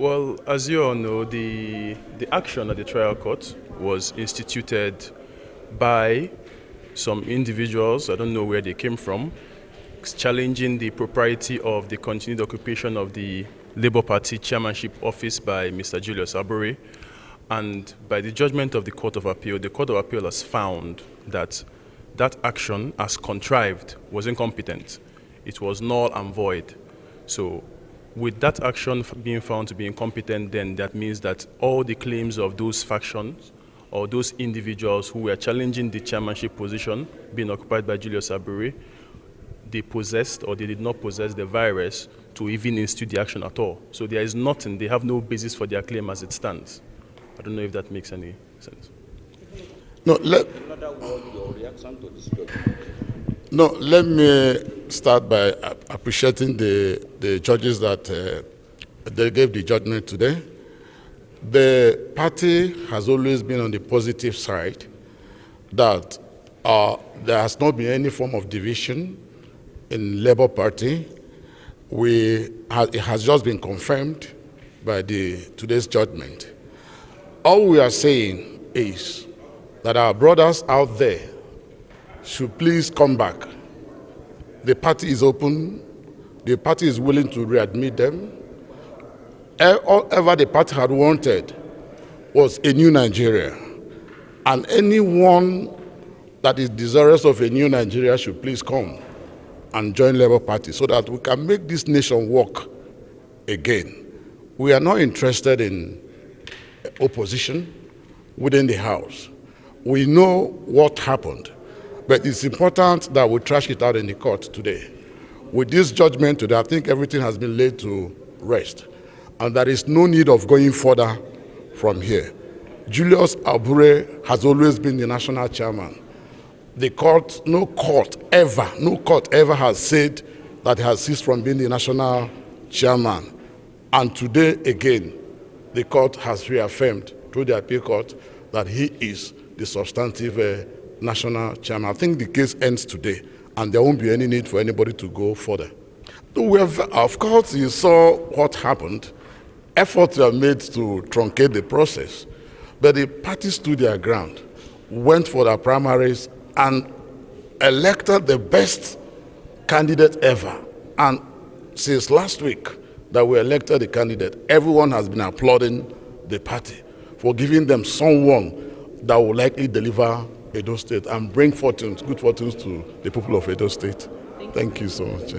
Well, as you all know, the action at the trial court was instituted by some individuals, I don't know where they came from, challenging the propriety of the continued occupation of the Labour Party chairmanship office by Mr. Julius Abure. And by the judgment of the Court of Appeal, the Court of Appeal has found that that action, as contrived, was incompetent. It was null and void. So, with that action being found to be incompetent, then that means that all the claims of those factions or those individuals who were challenging the chairmanship position being occupied by Julius Abure, they possessed or they did not possess the virus to even institute the action at all. So there is nothing, they have no basis for their claim as it stands. I don't know if that makes any sense. No, let me start by appreciating the judges that they gave the judgment today. The party has always been on the positive side, that there has not been any form of division in Labour Party. It has just been confirmed by today's judgment. All we are saying is that our brothers out there should please come back. The party is open. The party is willing to readmit them. All ever the party had wanted was a new Nigeria. And anyone that is desirous of a new Nigeria should please come and join Labour Party so that we can make this nation work again. We are not interested in opposition within the House. We know what happened, but it's important that we trash it out in the court today. With this judgment today, I think everything has been laid to rest, and there is no need of going further from here. Julius Abure has always been the national chairman. The court, no court ever has said that he has ceased from being the national chairman. And today, again, the court has reaffirmed through the appeal court that he is the substantive national chairman. I think the case ends today, and there won't be any need for anybody to go further. Of course, you saw what happened. Efforts were made to truncate the process, but the parties stood their ground, went for their primaries, and elected the best candidate ever. And since last week that we elected the candidate, everyone has been applauding the party for giving them someone that will likely deliver Edo State and bring good fortunes to the people of Edo State. Thank you so much.